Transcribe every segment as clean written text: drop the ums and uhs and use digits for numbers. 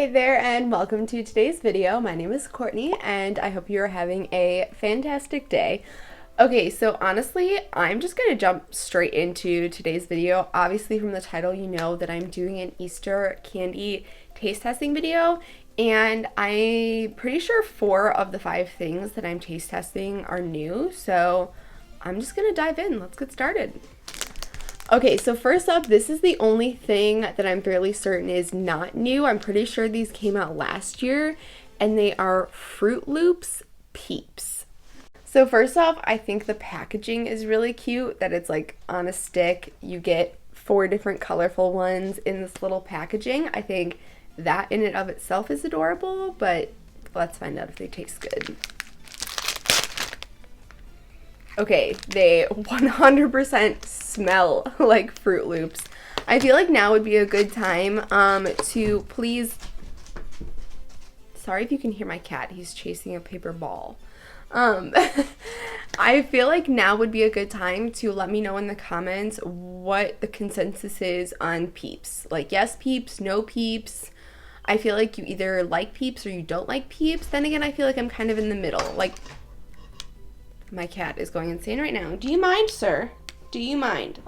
Hey there and welcome to today's video. My name is Courtney and I hope you're having a fantastic day. Okay, so honestly, I'm just gonna jump straight into today's video. Obviously from the title you know that I'm doing an Easter candy taste testing video, and I'm pretty sure 4 of the 5 things that I'm taste testing are new, so I'm just gonna dive in. Let's get started. Okay, so first up, this is the only thing that I'm fairly certain is not new. I'm pretty sure these came out last year, and they are Fruit Loops Peeps. So first off, I think the packaging is really cute, that it's like on a stick. You get 4 different colorful ones in this little packaging. I think that in and of itself is adorable, but let's find out if they taste good. Okay, they 100% smell like Fruit Loops. I feel like now would be a good time to please... Sorry if you can hear my cat, he's chasing a paper ball. I feel like now would be a good time to let me know in the comments what the consensus is on Peeps. Like, yes Peeps, no Peeps. I feel like you either like Peeps or you don't like Peeps. Then again, I feel like I'm kind of in the middle. Like, my cat is going insane right now. Do you mind, sir? Do you mind?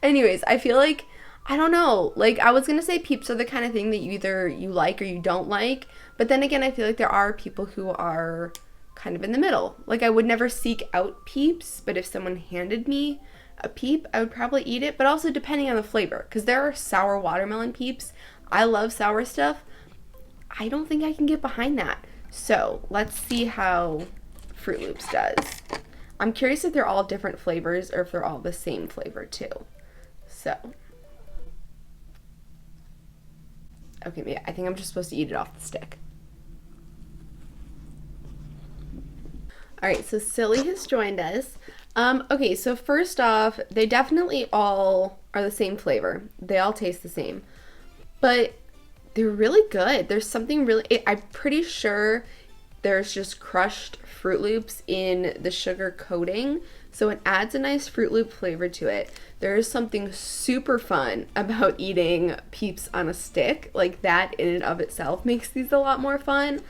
Anyways, I feel like, I don't know, like I was gonna say Peeps are the kind of thing that you like or you don't like, but then again I feel like there are people who are kind of in the middle. Like, I would never seek out Peeps, but if someone handed me a Peep, I would probably eat it, but also depending on the flavor, because there are sour watermelon Peeps. I love sour stuff. I don't think I can get behind that. So let's see how Fruit Loops does. I'm curious if they're all different flavors or if they're all the same flavor too. So, okay, I think I'm just supposed to eat it off the stick. Alright, so Silly has joined us. Okay, so first off, they definitely all are the same flavor. They all taste the same. But they're really good. There's something really... I'm pretty sure there's just crushed Fruit Loops in the sugar coating, so it adds a nice Fruit Loop flavor to it. There is something super fun about eating Peeps on a stick. Like, that in and of itself makes these a lot more fun.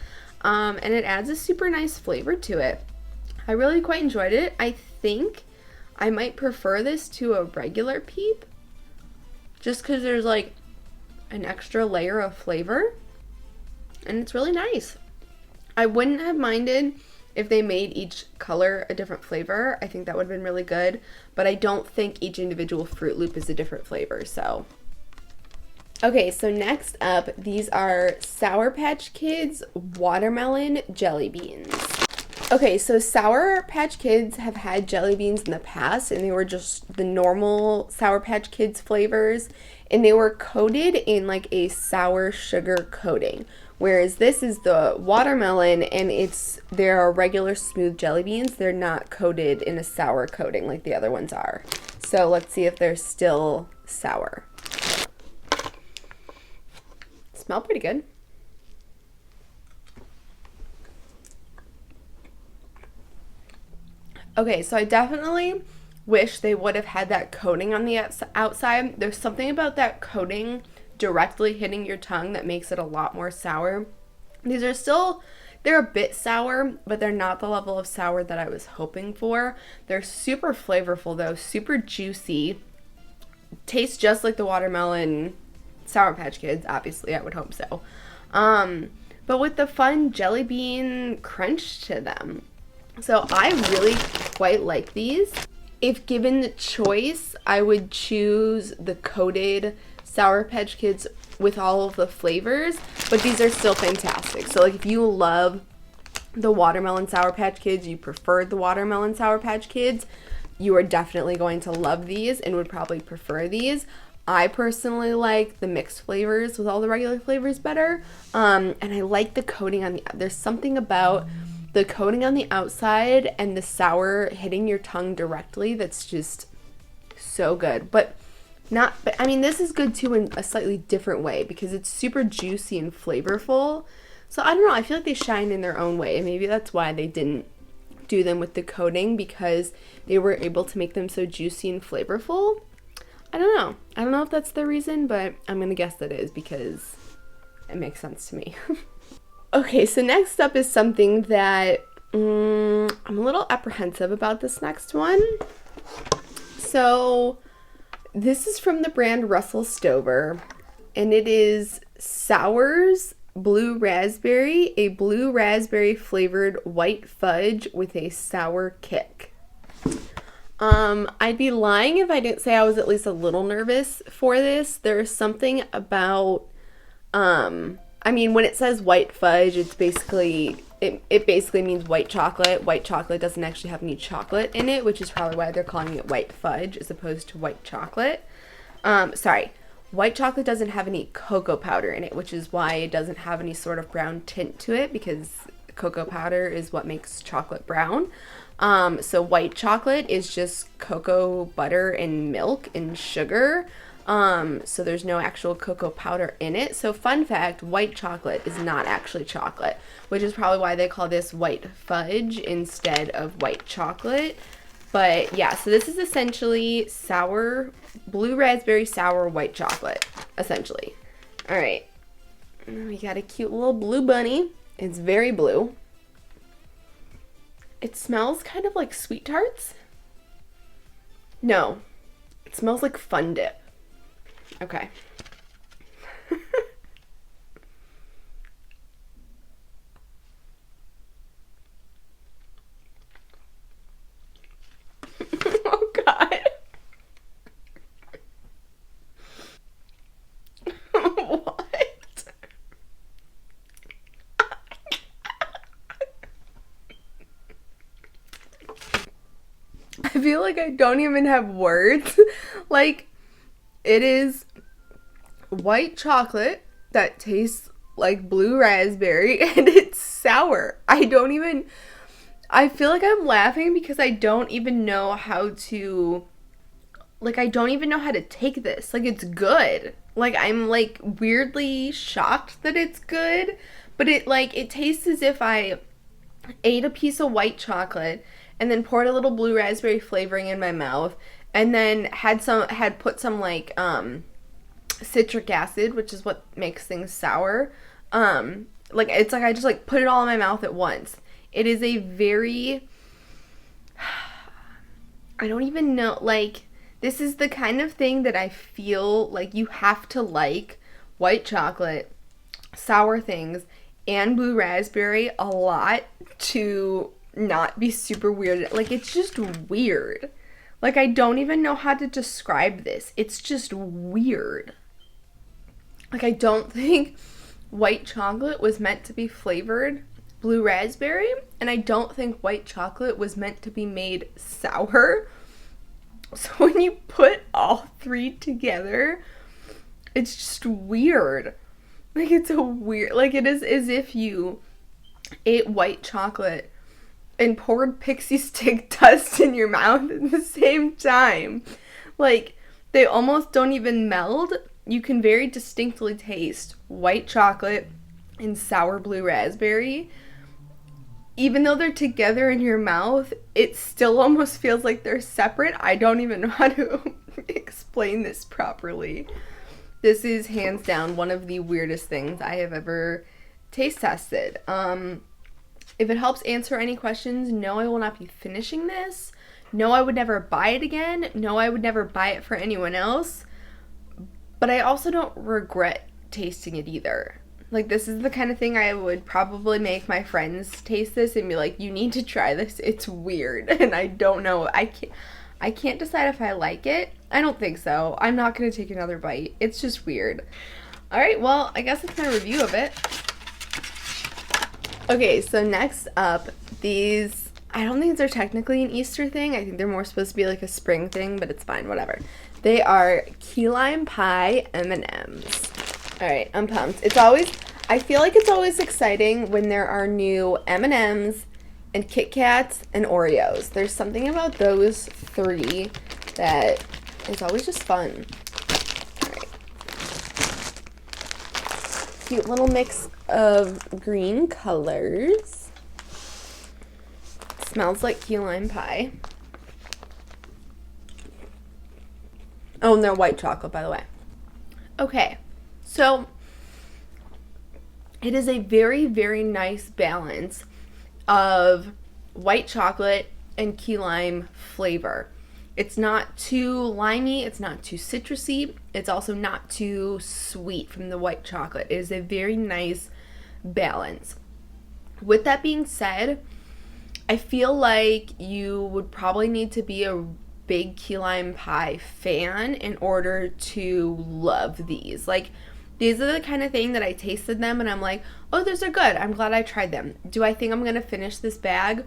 And it adds a super nice flavor to it. I really quite enjoyed it. I think I might prefer this to a regular Peep, just because there's like an extra layer of flavor, and it's really nice. I wouldn't have minded if they made each color a different flavor. I think that would have been really good, but I don't think each individual Fruit Loop is a different flavor, so. Okay, so next up, these are Sour Patch Kids Watermelon Jelly Beans. Okay, so Sour Patch Kids have had jelly beans in the past, and they were just the normal Sour Patch Kids flavors, and they were coated in like a sour sugar coating. Whereas this is the watermelon, and they're regular smooth jelly beans. They're not coated in a sour coating like the other ones are. So let's see if they're still sour. Smell pretty good. Okay, so I definitely wish they would have had that coating on the outside. There's something about that coating directly hitting your tongue that makes it a lot more sour. These are still, they're a bit sour, but they're not the level of sour that I was hoping for. They're super flavorful though, super juicy. Tastes just like the watermelon Sour Patch Kids, obviously, I would hope so. But with the fun jelly bean crunch to them. So I really quite like these. If given the choice, I would choose the coated Sour Patch Kids with all of the flavors, but these are still fantastic. So like, if you love the watermelon Sour Patch Kids, you preferred the watermelon Sour Patch Kids, you are definitely going to love these and would probably prefer these. I personally like the mixed flavors with all the regular flavors better, and I like the coating on there's something about the coating on the outside and the sour hitting your tongue directly that's just so good. But I mean, this is good too in a slightly different way because it's super juicy and flavorful. So I don't know, I feel like they shine in their own way, and maybe that's why they didn't do them with the coating, because they were able to make them so juicy and flavorful. I don't know. I don't know if that's the reason, but I'm gonna guess that is because it makes sense to me. Okay, so next up is something that I'm a little apprehensive about this next one. So this is from the brand Russell Stover, and it is Sours Blue Raspberry, a blue raspberry flavored white fudge with a sour kick. I'd be lying if I didn't say I was at least a little nervous for this. There's something about, I mean, when it says white fudge, it's basically, it basically means white chocolate. White chocolate doesn't actually have any chocolate in it, which is probably why they're calling it white fudge as opposed to white chocolate. White chocolate doesn't have any cocoa powder in it, which is why it doesn't have any sort of brown tint to it, because cocoa powder is what makes chocolate brown. So white chocolate is just cocoa butter and milk and sugar. So there's no actual cocoa powder in it. So fun fact, white chocolate is not actually chocolate, which is probably why they call this white fudge instead of white chocolate. But yeah, so this is essentially sour, blue raspberry sour white chocolate, essentially. All right, we got a cute little blue bunny. It's very blue. It smells kind of like Sweet Tarts. No, it smells like Fun Dip. Okay. Oh God. What? I feel like I don't even have words. Like, it is white chocolate that tastes like blue raspberry and it's sour. I feel like I'm laughing because I don't even know how to, like, I don't even know how to take this. Like, it's good. Like, I'm, like, weirdly shocked that it's good, but it tastes as if I ate a piece of white chocolate and then poured a little blue raspberry flavoring in my mouth and then had put some, like, citric acid, which is what makes things sour. Like, it's like I just, like, put it all in my mouth at once. It is a very, I don't even know, like, this is the kind of thing that I feel like you have to like white chocolate, sour things, and blue raspberry a lot to not be super weird. Like, it's just weird. Like, I don't even know how to describe this. It's just weird. Like, I don't think white chocolate was meant to be flavored blue raspberry, and I don't think white chocolate was meant to be made sour. So when you put all three together, it's just weird. Like, it's a weird, like, it is as if you ate white chocolate and poured pixie stick dust in your mouth at the same time. Like, they almost don't even meld. You can very distinctly taste white chocolate and sour blue raspberry. Even though they're together in your mouth, it still almost feels like they're separate. I don't even know how to explain this properly. This is hands down one of the weirdest things I have ever taste tested. If it helps answer any questions, no, I will not be finishing this. No, I would never buy it again. No, I would never buy it for anyone else. But I also don't regret tasting it either. Like, this is the kind of thing I would probably make my friends taste this and be like, you need to try this. It's weird. And I don't know. I can't decide if I like it. I don't think so. I'm not going to take another bite. It's just weird. All right, well, I guess that's my review of it. Okay, so next up, these, I don't think they're technically an Easter thing. I think they're more supposed to be like a spring thing, but it's fine, whatever. They are key lime pie M&ms. All right, I'm pumped. I feel like it's always exciting when there are new M&ms and Kit Kats and Oreos. There's something about those three that is always just fun. All right. Cute little mix of green colors. Smells like key lime pie. Oh, and they're white chocolate, by the way. Okay, so it is a very, very nice balance of white chocolate and key lime flavor. It's not too limey, it's not too citrusy, it's also not too sweet from the white chocolate. It is a very nice balance. With that being said, I feel like you would probably need to be a big key lime pie fan in order to love these. Like, these are the kind of thing that I tasted them and I'm like, oh, those are good. I'm glad I tried them. Do I think I'm going to finish this bag?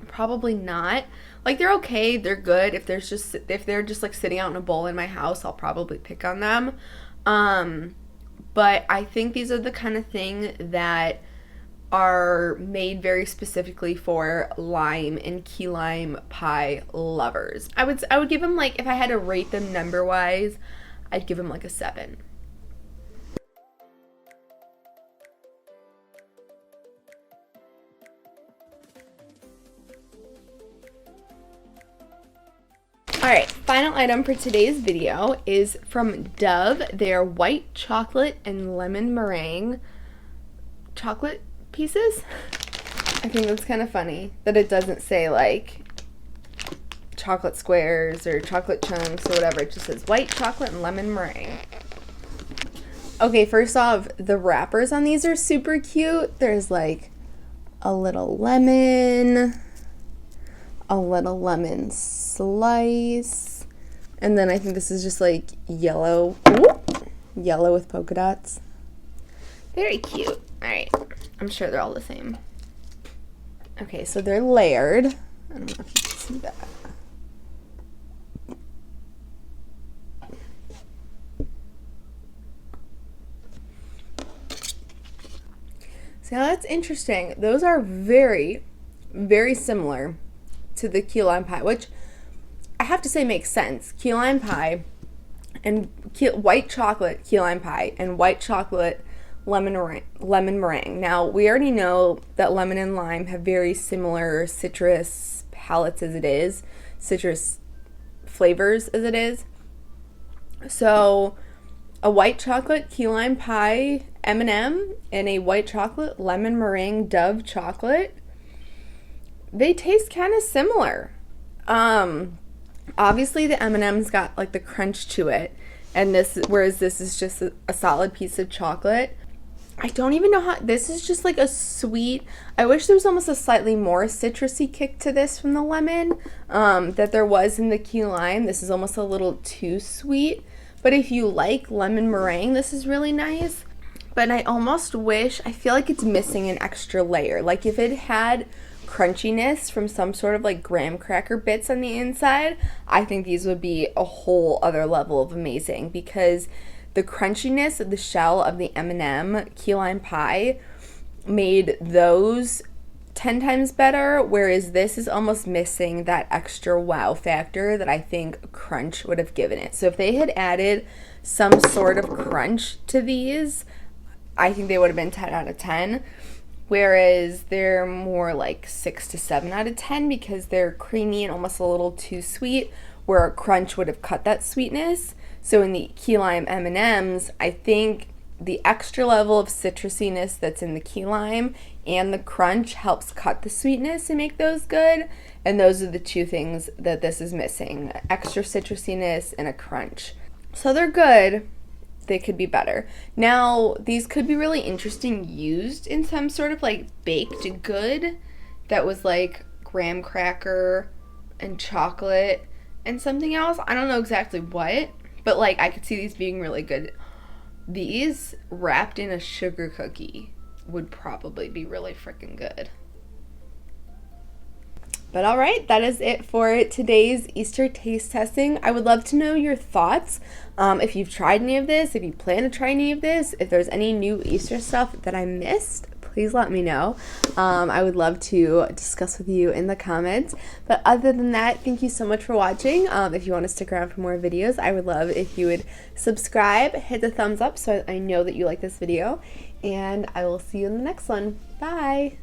Probably not. Like, they're okay, they're good. If they're just like sitting out in a bowl in my house, I'll probably pick on them. But I think these are the kind of thing that are made very specifically for lime and key lime pie lovers. I would give them, like, if I had to rate them number wise, I'd give them like a 7. Alright, final item for today's video is from Dove. Their white chocolate and lemon meringue chocolate pieces. I think that's kind of funny that it doesn't say like chocolate squares or chocolate chunks or whatever. It just says white chocolate and lemon meringue. Okay, first off, the wrappers on these are super cute. There's like a little lemon slice, and then I think this is just like yellow with polka dots. Very cute. All right, I'm sure they're all the same. Okay, so they're layered. I don't know if you can see that. So that's interesting. Those are very, very similar to the key lime pie, which I have to say makes sense. Key lime pie and white chocolate key lime pie and white chocolate lemon meringue. Now, we already know that lemon and lime have very similar citrus palettes as it is, citrus flavors as it is. So a white chocolate key lime pie M&M and a white chocolate lemon meringue Dove chocolate, they taste kind of similar. Obviously the M&M's got like the crunch to it, and whereas this is just a solid piece of chocolate. I don't even know how, this is just like a sweet, I wish there was almost a slightly more citrusy kick to this from the lemon that there was in the key lime. This is almost a little too sweet, but if you like lemon meringue, this is really nice. But I almost wish, I feel like it's missing an extra layer. Like if it had crunchiness from some sort of like graham cracker bits on the inside, I think these would be a whole other level of amazing, because the crunchiness of the shell of the M&M key lime pie made those 10 times better, whereas this is almost missing that extra wow factor that I think crunch would have given it. So if they had added some sort of crunch to these, I think they would have been 10 out of 10. Whereas they're more like 6 to 7 out of 10 because they're creamy and almost a little too sweet, where a crunch would have cut that sweetness. So in the key lime M&Ms, I think the extra level of citrusiness that's in the key lime and the crunch helps cut the sweetness and make those good. And those are the two things that this is missing: extra citrusiness and a crunch. So they're good. They could be better. Now, these could be really interesting used in some sort of like baked good that was like graham cracker and chocolate and something else. I don't know exactly what, but like I could see these being really good. These wrapped in a sugar cookie would probably be really freaking good. But all right, that is it for today's Easter taste testing. I would love to know your thoughts. If you've tried any of this, if you plan to try any of this, if there's any new Easter stuff that I missed, please let me know. I would love to discuss with you in the comments. But other than that, thank you so much for watching. If you want to stick around for more videos, I would love if you would subscribe, hit the thumbs up so I know that you like this video, and I will see you in the next one. Bye!